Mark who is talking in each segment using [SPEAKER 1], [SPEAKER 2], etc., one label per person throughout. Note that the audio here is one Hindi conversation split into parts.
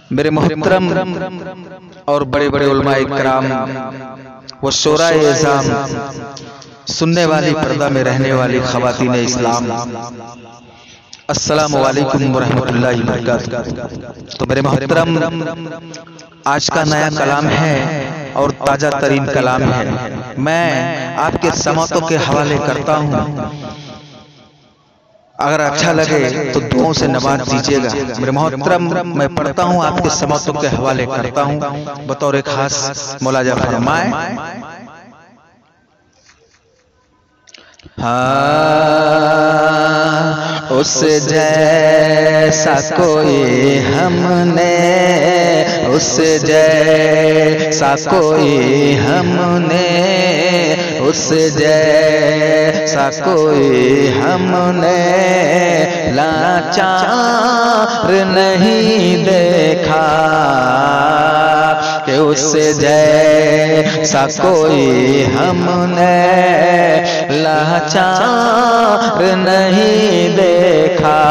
[SPEAKER 1] मेरे मोहतरम और बड़े बड़े उलमाए किराम व शोराए इज़ाम, सुनने वाली पर्दा में रहने वाली ख़वातीने इस्लाम, अस्सलामु अलैकुम व रहमतुल्लाहि व बरकातुहू। तो मेरे मोहतरम, आज का नया कलाम है और ताज़ा तरीन कलाम है। मैं आपके समातों के हवाले करता हूँ। अगर अच्छा लगे तो दुआओं से नवाज दीजिएगा। मेरे मोहतरम, मैं पढ़ता हूँ, आपके समातों के हवाले करता हूँ। बतौर खास मुलाजा फरमाए। हाँ, उस जैसा कोई हमने, उस जैसा कोई हमने, उस जैसा कोई हमने लाचार नहीं देखा, कि उस जैसा कोई हमने लाचार नहीं देखा,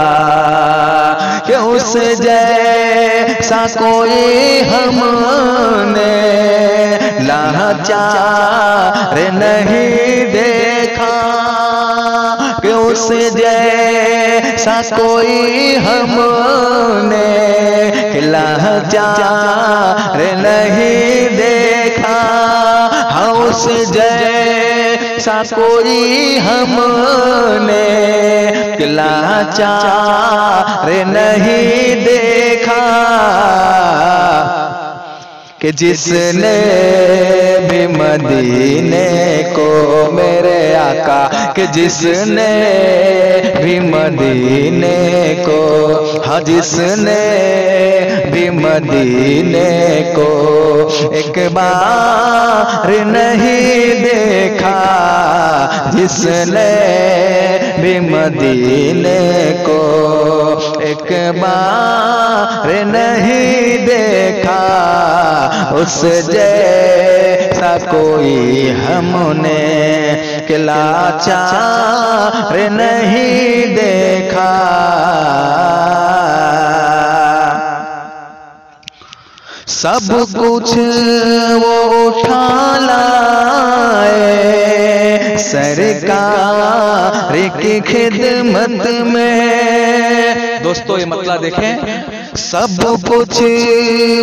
[SPEAKER 1] कि उस जैसा कोई हमने लाचार नहीं देखा, कि उस जैसा कोई हमने लाचार नहीं देखा। हाँ, उस जैसा कोई हमने लाचार नहीं देखा, कि जिसने भी मदीने को मेरे आका, कि जिसने भी मदीने को, हाँ जिसने भी मदीने को एक बार नहीं देखा, जिसने भी मदीने को एक बार नहीं देखा, उस जैसा कोई हमने कि लाचार नहीं देखा। सब कुछ वो उठा लाए सरकार की खिदमत में। दोस्तों, ये मतलब देखें, सब कुछ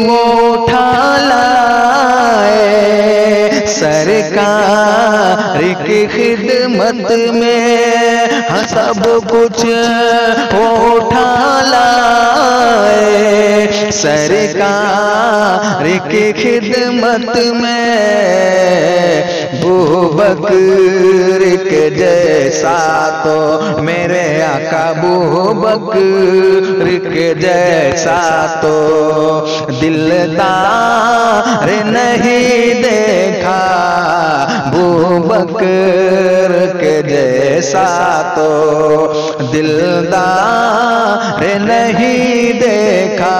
[SPEAKER 1] वो उठा लाए सरकार की खिदमत में। हाँ, सब कुछ वो उठा लाए सरकार की खिदमत में। अबू बकर के जैसा तो मेरे आका, अबू बकर के जैसा तो दिलदार नहीं देखा, अबू बकर के जैसा तो दिलदार नहीं देखा,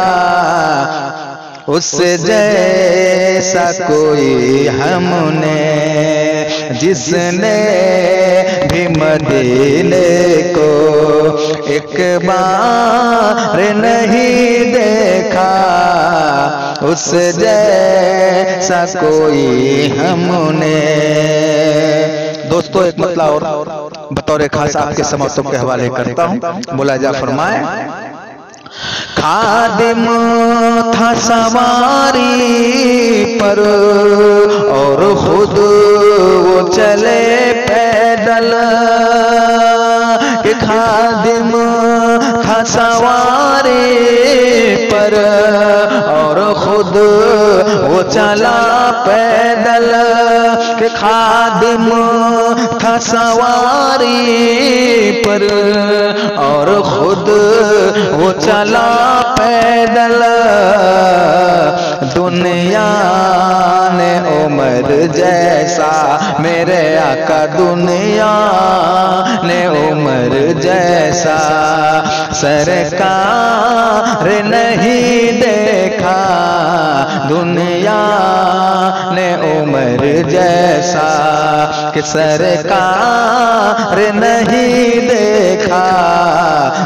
[SPEAKER 1] उस जैसा कोई हमने जिसने भी मदीने को एक बार नहीं देखा, उस जैसा कोई हमने। दोस्तों, एक मतलब और बतौर खास आपके समातों के हवाले करता हूँ। मुलाजा फरमाए। खादिम था सवारी पर और खुद वो चले पैदल, कि खादिम था सवारी पर और खुद वो चला पैदल, कि खादिम था सवारी पर और खुद वो चला पैदल। दुनिया ने उमर जैसा मेरे आका, दुनिया ने उमर जैसा सरकार नहीं देखा, दुनिया ने उमर जैसा कि सरकार नहीं देखा,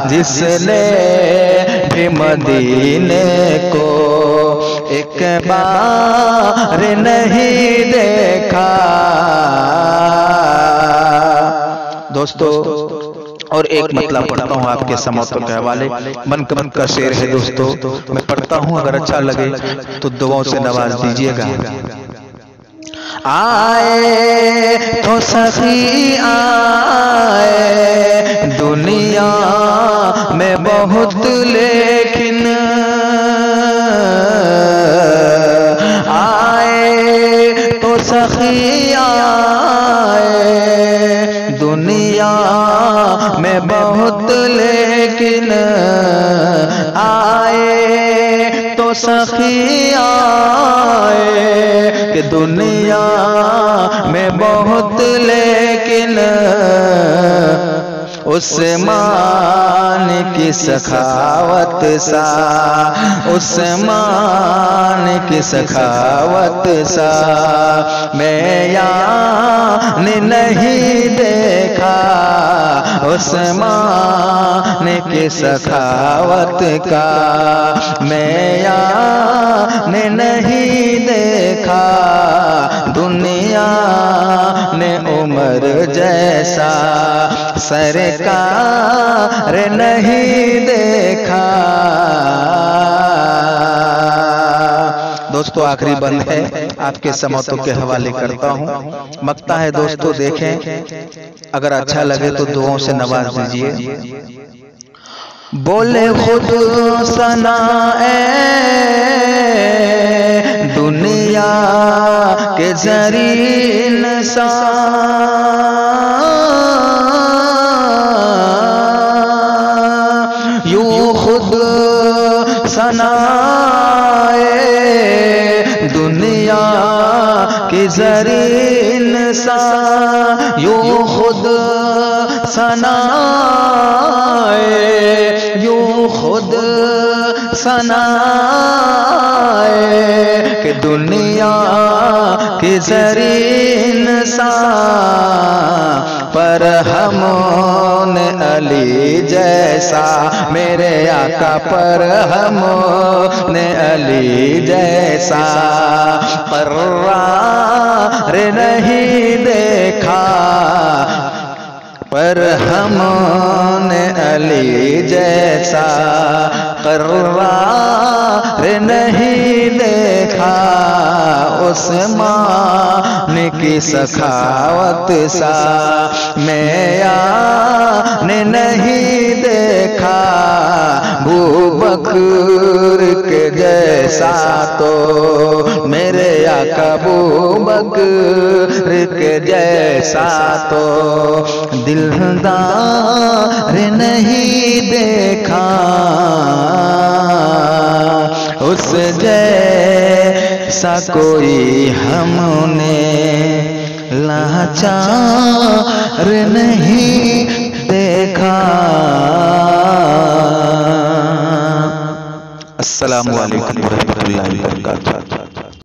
[SPEAKER 1] जिसने भी मदीने को एक बार नहीं देखा। दोस्तों और एक मतलब पढ़ता हूँ आपके समोतों के हवाले। मन का शेर है दोस्तों, मैं पढ़ता हूँ, अगर अच्छा लगे तो दुआओं से नवाज दीजिएगा। आए तो सखी आए दुनिया में बहुत, लेकिन आए तो सखी आए दुनिया में बहुत, लेकिन आए तो सखी आए कि दुनिया में बहुत, लेकिन उस्मान की सखावत सा, उस्मान की सखावत सा मैं यानी नहीं देखा। उस्मान की सखावत का मैं यानी नहीं देखा। दुनिया ने उम्र जैसा सरकार नहीं देखा। दोस्तों आखिरी बंद है, आपके समोतों के हवाले करता हूँ। मकता है दोस्तों, देखें, अगर अच्छा लगे तो दुआओं से नवाज दीजिए। बोले खुद सनाए दुनिया के जरीन सा, यूं खुद सनाए दुनिया के जरीन सा, यूं खुद सनाए, यूं खुद सनाए कि दुनिया के जरीन सा, पर हमने अली जैसा, मेरे आका पर हमने अली जैसा कर्रार नहीं देखा। पर हमने अली जैसा कर्रार नहीं देखा। उस्मान की सखावत सा मैं यानी नहीं देखा। बूबकर के जैसा तो मेरे आका बूबकर के जैसा तो दिलदार नहीं देखा। उस जैसा कोई हमने लाचार नहीं देखा।